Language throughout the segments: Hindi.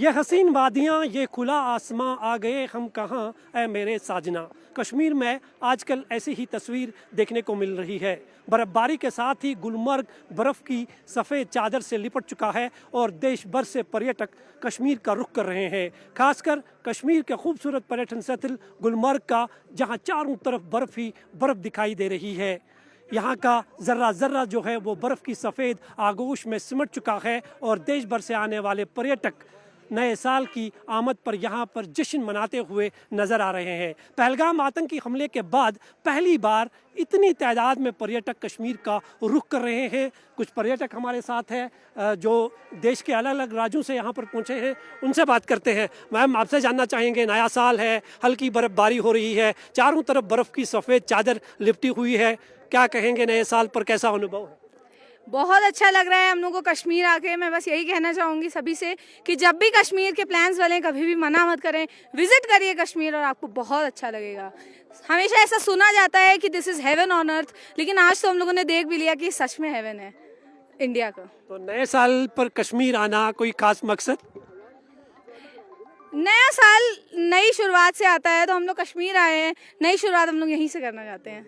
ये हसीन वादियाँ, ये खुला आसमां, आ गए हम कहाँ ऐ मेरे साजना। कश्मीर में आजकल ऐसी ही तस्वीर देखने को मिल रही है। बर्फबारी के साथ ही गुलमर्ग बर्फ़ की सफ़ेद चादर से लिपट चुका है और देश भर से पर्यटक कश्मीर का रुख कर रहे हैं। खासकर कश्मीर के खूबसूरत पर्यटन स्थल गुलमर्ग का, जहां चारों तरफ बर्फ़ ही बर्फ़ दिखाई दे रही है। यहाँ का ज़र्रा ज़र्रा जो है वो बर्फ़ की सफ़ेद आगोश में सिमट चुका है और देश भर से आने वाले पर्यटक नए साल की आमद पर यहाँ पर जश्न मनाते हुए नज़र आ रहे हैं। पहलगाम आतंकी हमले के बाद पहली बार इतनी तादाद में पर्यटक कश्मीर का रुख कर रहे हैं। कुछ पर्यटक हमारे साथ हैं जो देश के अलग अलग राज्यों से यहाँ पर पहुँचे हैं, उनसे बात करते हैं। मैम, आपसे जानना चाहेंगे, नया साल है, हल्की बर्फबारी हो रही है, चारों तरफ बर्फ़ की सफ़ेद चादर लिपटी हुई है, क्या कहेंगे नए साल पर, कैसा अनुभव है? बहुत अच्छा लग रहा है हम लोग को कश्मीर आके। मैं बस यही कहना चाहूँगी सभी से कि जब भी कश्मीर के प्लान्स बने कभी भी मना मत करें, विजिट करिए कश्मीर और आपको बहुत अच्छा लगेगा। हमेशा ऐसा सुना जाता है कि this is heaven on earth, लेकिन आज तो हम लोगों ने देख भी लिया कि सच में हेवन है इंडिया का। तो नए साल पर कश्मीर आना कोई खास मकसद? नया साल नई शुरुआत से आता है, तो हम लोग कश्मीर आए हैं, नई शुरुआत हम लोग यहीं से करना चाहते हैं।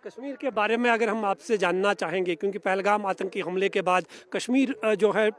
कश्मीर के बारे में अगर हम आपसे जानना चाहेंगे, क्योंकि पहलगाम आतंकी हमले के बाद कश्मीर जो है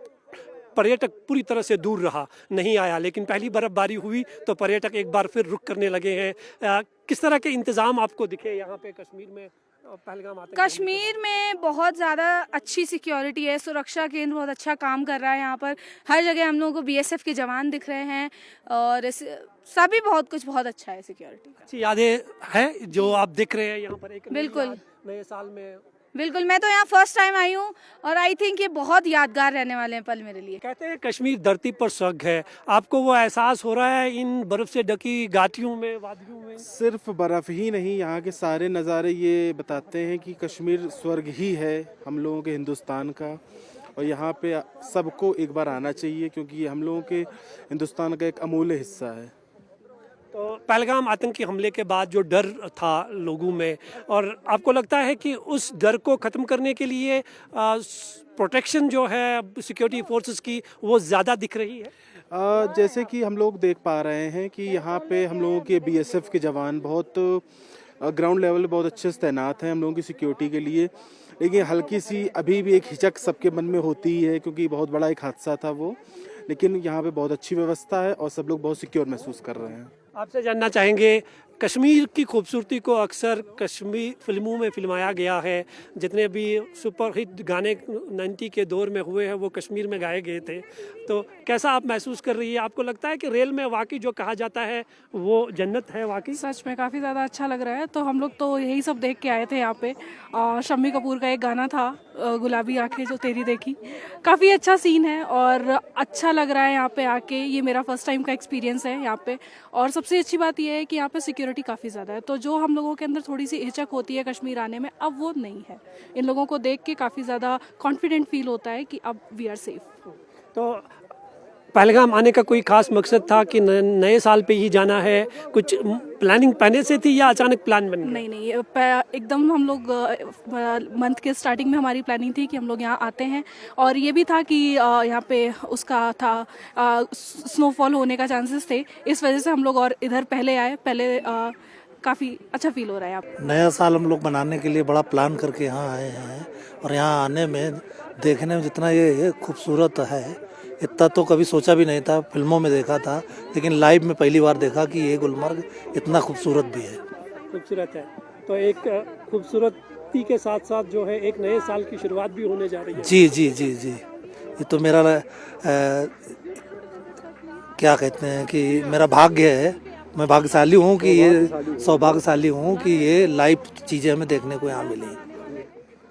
पर्यटक पूरी तरह से दूर रहा, नहीं आया, लेकिन पहली बर्फबारी हुई तो पर्यटक एक बार फिर रुख करने लगे हैं। किस तरह के इंतज़ाम आपको दिखे यहाँ पे कश्मीर में? पहलगाम आतंकी कश्मीर में बहुत ज़्यादा अच्छी सिक्योरिटी है, सुरक्षा केंद्र बहुत अच्छा काम कर रहा है। यहाँ पर हर जगह हम लोगों को बीएसएफ के जवान दिख रहे हैं और सभी बहुत अच्छा है सिक्योरिटी। अच्छी यादें हैं जो आप दिख रहे हैं यहाँ पर? एक बिल्कुल नए साल में बिल्कुल, मैं तो यहाँ फर्स्ट टाइम आई हूँ और आई थिंक ये बहुत यादगार रहने वाले हैं पल मेरे लिए। कहते हैं कश्मीर धरती पर स्वर्ग है, आपको वो एहसास हो रहा है इन बर्फ से ढकी घाटियों में, वादियों में? सिर्फ बर्फ़ ही नहीं, यहाँ के सारे नज़ारे ये बताते हैं कि कश्मीर स्वर्ग ही है हम लोगों के हिंदुस्तान का। और यहाँ पे सबको एक बार आना चाहिए क्योंकि ये हम लोगों के हिंदुस्तान का एक अमूल्य हिस्सा है। तो पहलगाम आतंकी हमले के बाद जो डर था लोगों में, और आपको लगता है कि उस डर को ख़त्म करने के लिए प्रोटेक्शन जो है सिक्योरिटी फोर्सेस की वो ज़्यादा दिख रही है? जैसे कि हम लोग देख पा रहे हैं कि यहाँ पे हम लोगों के बीएसएफ के जवान बहुत ग्राउंड लेवल बहुत अच्छे से तैनात हैं हम लोगों की सिक्योरिटी के लिए। लेकिन हल्की सी अभी भी एक हिचक सबके मन में होती ही है क्योंकि बहुत बड़ा एक हादसा था वो, लेकिन यहाँ पे बहुत अच्छी व्यवस्था है और सब लोग बहुत सिक्योर महसूस कर रहे हैं। आपसे जानना चाहेंगे, कश्मीर की खूबसूरती को अक्सर कश्मीर फिल्मों में फिल्माया गया है, जितने भी सुपरहिट गाने 90 के दौर में हुए हैं वो कश्मीर में गाए गए थे, तो कैसा आप महसूस कर रही है? आपको लगता है कि रेल में वाकई जो कहा जाता है वो जन्नत है वाकई? सच में काफ़ी ज़्यादा अच्छा लग रहा है। तो हम लोग तो यही सब देख के आए थे यहाँ पे। शम्मी कपूर का एक गाना था गुलाबी आंखें जो तेरी देखी, काफ़ी अच्छा सीन है और अच्छा लग रहा है यहाँ पे आके। ये मेरा फर्स्ट टाइम का एक्सपीरियंस है यहाँ पे और सबसे अच्छी बात यह है कि यहाँ पे सिक्योरिटी काफ़ी ज़्यादा है। तो जो हम लोगों के अंदर थोड़ी सी हिचक होती है कश्मीर आने में, अब वो नहीं है। इन लोगों को देख के काफ़ी ज़्यादा कॉन्फिडेंट फील होता है कि अब वी आर सेफ। तो पहलगाम आने का कोई खास मकसद था कि नए साल पे ही जाना है? कुछ प्लानिंग पहले से थी या अचानक प्लान बन गया? नहीं, एकदम हम लोग मंथ के स्टार्टिंग में हमारी प्लानिंग थी कि हम लोग यहाँ आते हैं और ये भी था कि यहाँ पे उसका था स्नोफॉल होने का चांसेस थे, इस वजह से हम लोग और इधर पहले आए। काफ़ी अच्छा फील हो रहा है। आप नया साल हम लोग मनाने के लिए बड़ा प्लान करके यहाँ आए हैं और यहाँ आने में देखने में जितना ये खूबसूरत है, इतना तो कभी सोचा भी नहीं था। फिल्मों में देखा था लेकिन लाइव में पहली बार देखा कि ये गुलमर्ग इतना खूबसूरत भी है। खूबसूरत है, तो एक खूबसूरती के साथ साथ जो है एक नए साल की शुरुआत भी होने जा रही है। जी, ये तो मेरा क्या कहते हैं कि मेरा भाग्य है। मैं भाग्यशाली हूँ कि ये सौभाग्यशाली हूँ कि ये लाइव चीज़ें हमें देखने को यहाँ मिली।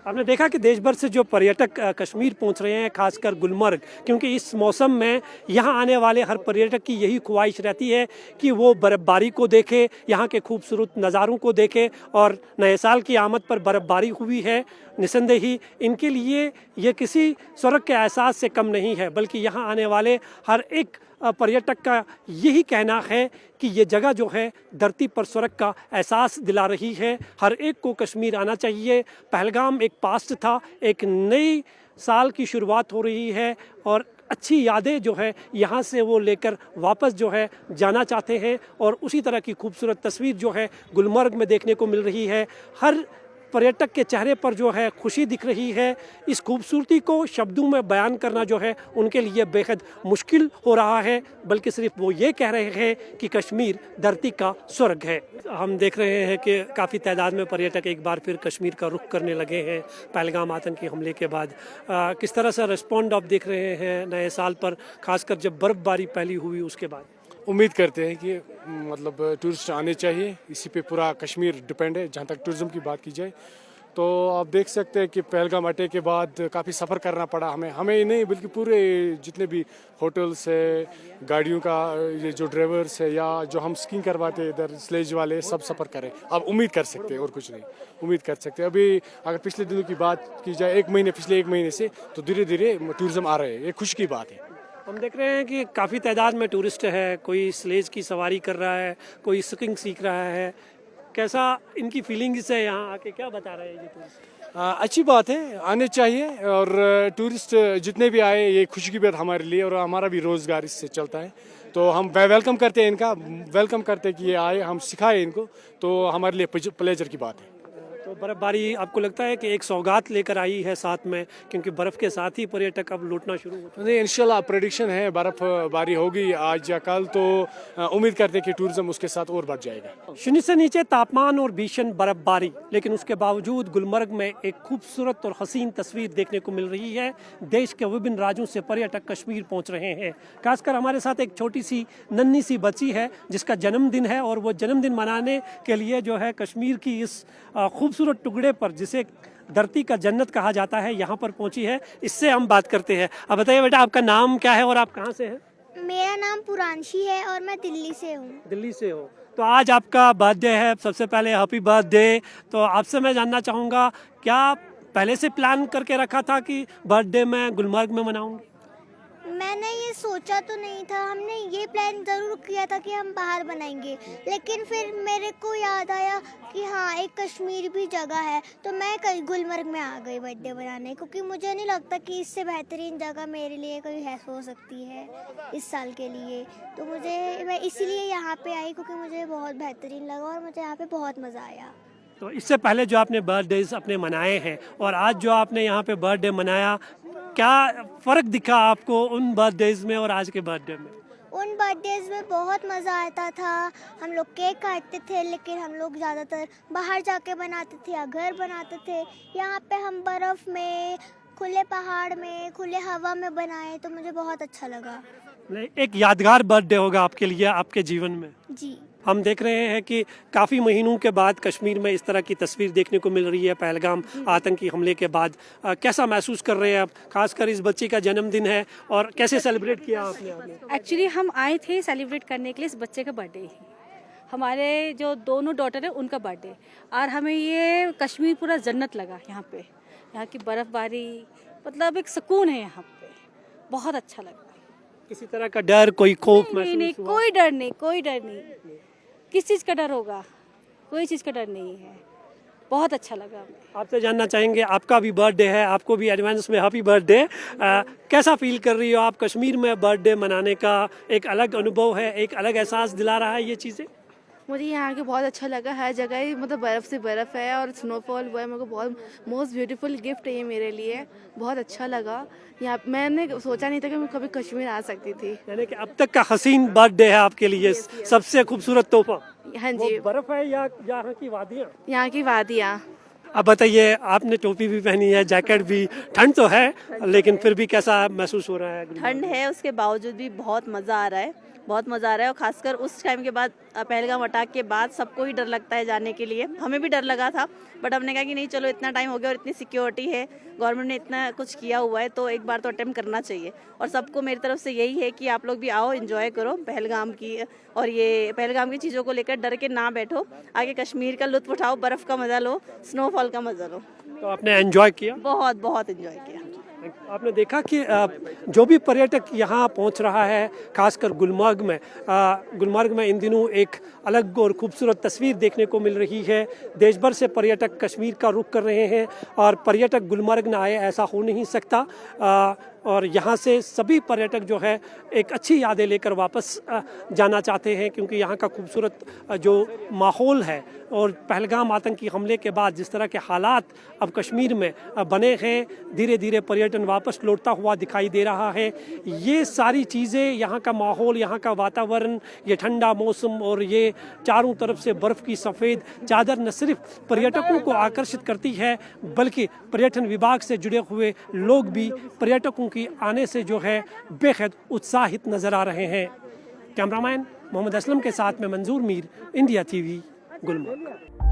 आपने देखा कि देश भर से जो पर्यटक कश्मीर पहुंच रहे हैं, खासकर गुलमर्ग, क्योंकि इस मौसम में यहाँ आने वाले हर पर्यटक की यही ख्वाहिश रहती है कि वो बर्फ़बारी को देखे, यहाँ के खूबसूरत नज़ारों को देखे। और नए साल की आमद पर बर्फ़बारी हुई है, निसंदेही इनके लिए ये किसी स्वर्ग के एहसास से कम नहीं है, बल्कि यहाँ आने वाले हर एक पर्यटक का यही कहना है कि ये जगह जो है धरती पर स्वर्ग का एहसास दिला रही है। हर एक को कश्मीर आना चाहिए। पहलगाम एक पास्ट था, एक नई साल की शुरुआत हो रही है और अच्छी यादें जो है यहाँ से वो लेकर वापस जो है जाना चाहते हैं। और उसी तरह की खूबसूरत तस्वीर जो है गुलमर्ग में देखने को मिल रही है। हर पर्यटक के चेहरे पर जो है खुशी दिख रही है। इस खूबसूरती को शब्दों में बयान करना जो है उनके लिए बेहद मुश्किल हो रहा है, बल्कि सिर्फ वो ये कह रहे हैं कि कश्मीर धरती का स्वर्ग है। हम देख रहे हैं कि काफ़ी तादाद में पर्यटक एक बार फिर कश्मीर का रुख करने लगे हैं पहलगाम आतंकी हमले के बाद। किस तरह से रिस्पॉन्ड आप देख रहे हैं नए साल पर, खासकर जब बर्फबारी पहली हुई उसके बाद? उम्मीद करते हैं कि मतलब टूरिस्ट आने चाहिए, इसी पे पूरा कश्मीर डिपेंड है। जहाँ तक टूरिज़्म की बात की जाए तो आप देख सकते हैं कि पहलगाम अटैक के बाद काफ़ी सफ़र करना पड़ा हमें ही नहीं बल्कि पूरे जितने भी होटल्स है, गाड़ियों का ये जो ड्राइवर्स है या जो हम स्कीइंग करवाते हैं इधर स्लेज वाले, सब सफ़र करें। अब उम्मीद कर सकते हैं और कुछ नहीं, उम्मीद कर सकते हैं। अभी अगर पिछले दिनों की बात की जाए पिछले एक महीने से तो धीरे धीरे टूरिज़्म आ रहे हैं, ये खुशी की बात है। हम देख रहे हैं कि काफ़ी तादाद में टूरिस्ट है, कोई स्लेज की सवारी कर रहा है, कोई स्कीइंग सीख रहा है। कैसा इनकी फीलिंग्स है यहाँ आके, क्या बता रहे हैं ये टूरिस्ट? अच्छी बात है, आने चाहिए। और टूरिस्ट जितने भी आए ये खुशी की बात हमारे लिए, और हमारा भी रोज़गार इससे चलता है। तो हम वेलकम करते हैं इनका, वेलकम करते हैं कि ये आए, हम सिखाए इनको, तो हमारे लिए प्लेजर की बात है। तो बर्फ़बारी आपको लगता है कि एक सौगात लेकर आई है साथ में, क्योंकि बर्फ़ के साथ ही पर्यटक अब लौटना शुरू होते नहीं, इंशाल्लाह प्रेडिक्शन है बर्फबारी होगी आज या कल, तो उम्मीद करते हैं कि टूरिज्म उसके साथ और बढ़ जाएगा। हैं। शून्य से नीचे तापमान और भीषण बर्फबारी, लेकिन उसके बावजूद गुलमर्ग में एक खूबसूरत और हसीन तस्वीर देखने को मिल रही है। देश के विभिन्न राज्यों से पर्यटक कश्मीर पहुंच रहे हैं। खासकर हमारे साथ एक छोटी सी नन्ही सी बच्ची है जिसका जन्मदिन है, और वो जन्मदिन मनाने के लिए जो है कश्मीर की इस खूबसूरत टुकड़े पर, जिसे धरती का जन्नत कहा जाता है, यहाँ पर पहुंची है। इससे हम बात करते हैं। अब बताइए बेटा, आपका नाम क्या है और आप कहाँ से हैं? मेरा नाम पुरांशी है और मैं दिल्ली से हूँ। दिल्ली से हो, तो आज आपका बर्थडे है। सबसे पहले हैप्पी बर्थडे। तो आपसे मैं जानना चाहूँगा, क्या पहले से प्लान करके रखा था कि बर्थडे मैं गुलमर्ग में मनाऊंगी? मैंने ये सोचा तो नहीं था, हमने ये प्लान ज़रूर किया था कि हम बाहर बनाएंगे, लेकिन फिर मेरे को याद आया कि हाँ एक कश्मीर भी जगह है, तो मैं गुलमर्ग में आ गई बर्थडे बनाने, क्योंकि मुझे नहीं लगता कि इससे बेहतरीन जगह मेरे लिए कोई है हो सकती है इस साल के लिए। तो मैं इसीलिए यहाँ पे आई, क्योंकि मुझे बहुत बेहतरीन लगा और मुझे यहाँ पे बहुत मज़ा आया। तो इससे पहले जो आपने बर्थडेज अपने मनाए हैं और आज जो आपने यहाँ पे बर्थडे मनाया, क्या फ़र्क दिखा आपको उन बर्थडेज में और आज के बर्थडे में? उन बर्थडेज में बहुत मज़ा आता था। हम लोग केक काटते थे, लेकिन हम लोग ज़्यादातर बाहर जाके बनाते थे या घर बनाते थे। यहाँ पे हम बर्फ़ में, खुले पहाड़ में, खुले हवा में बनाए, तो मुझे बहुत अच्छा लगा। एक यादगार बर्थडे होगा आपके लिए, आपके जीवन में। जी, हम देख रहे हैं कि काफ़ी महीनों के बाद कश्मीर में इस तरह की तस्वीर देखने को मिल रही है पहलगाम आतंकी हमले के बाद। कैसा महसूस कर रहे हैं आप? खासकर इस बच्ची का जन्मदिन है, और कैसे सेलिब्रेट किया आपने? एक्चुअली हम आए थे सेलिब्रेट करने के लिए इस बच्चे का बर्थडे ही। हमारे जो दोनों डॉटर है उनका बर्थडे, और हमें ये कश्मीर पूरा जन्नत लगा। यहाँ पे यहाँ की बर्फबारी, मतलब एक सुकून है यहाँ पे, बहुत अच्छा लगा। किसी तरह का डर, कोई खौफ नहीं, नहीं, महसूस हुआ? कोई डर नहीं, कोई डर नहीं। किस चीज़ का डर होगा? कोई चीज़ का डर नहीं है। बहुत अच्छा लगा हमें। आपसे जानना चाहेंगे, आपका भी बर्थडे है, आपको भी एडवांस में हैप्पी बर्थडे। कैसा फील कर रही हो आप? कश्मीर में बर्थडे मनाने का एक अलग अनुभव है, एक अलग एहसास दिला रहा है ये चीज़ें? मुझे यहाँ के बहुत अच्छा लगा। हर जगह ही मतलब बर्फ़ से बर्फ़ है और स्नोफॉल हुआ है। मेरे को बहुत मोस्ट ब्यूटीफुल गिफ्ट है ये मेरे लिए, बहुत अच्छा लगा। यहाँ मैंने सोचा नहीं था कि मैं कभी कश्मीर आ सकती थी। यानी कि अब तक का हसीन बर्थडे है आपके लिए, सबसे खूबसूरत तोहफा। हाँ वो जी, बर्फ है या यहाँ की वादियाँ? यहाँ की वादियाँ। अब बताइए, आपने टोपी भी पहनी है, जैकेट भी, ठंड तो है लेकिन फिर भी कैसा महसूस हो रहा है? ठंड है, उसके बावजूद भी बहुत मज़ा आ रहा है, बहुत मज़ा आ रहा है। और खासकर उस टाइम के बाद, पहलगाम अटैक के बाद सबको ही डर लगता है जाने के लिए। हमें भी डर लगा था, बट हमने कहा कि नहीं चलो, इतना टाइम हो गया और इतनी सिक्योरिटी है, गवर्नमेंट ने इतना कुछ किया हुआ है, तो एक बार तो अटेम्प्ट करना चाहिए। और सबको मेरी तरफ से यही है कि आप लोग भी आओ, एंजॉय करो पहलगाम की, और ये पहलगाम की चीज़ों को लेकर डर के ना बैठो, आगे कश्मीर का लुत्फ उठाओ, बर्फ़ का मज़ा लो, स्नोफॉल का मज़ा लो। तो आपने एंजॉय किया? बहुत बहुत एंजॉय किया। आपने देखा कि जो भी पर्यटक यहाँ पहुँच रहा है, खासकर गुलमर्ग में इन दिनों एक अलग और खूबसूरत तस्वीर देखने को मिल रही है। देश भर से पर्यटक कश्मीर का रुख कर रहे हैं, और पर्यटक गुलमर्ग न आए ऐसा हो नहीं सकता। और यहाँ से सभी पर्यटक जो है एक अच्छी यादें लेकर वापस जाना चाहते हैं, क्योंकि यहाँ का खूबसूरत जो माहौल है और पहलगाम आतंकी हमले के बाद जिस तरह के हालात अब कश्मीर में बने हैं, धीरे धीरे पर्यटन वापस लौटता हुआ दिखाई दे रहा है। ये सारी चीज़ें, यहाँ का माहौल, यहाँ का वातावरण, ये ठंडा मौसम और ये चारों तरफ से बर्फ़ की सफ़ेद चादर न सिर्फ पर्यटकों को आकर्षित करती है, बल्कि पर्यटन विभाग से जुड़े हुए लोग भी पर्यटकों की आने से जो है बेहद उत्साहित नज़र आ रहे हैं। कैमरामैन मोहम्मद असलम के साथ में मंजूर मीर, इंडिया टीवी, गुलमर्ग।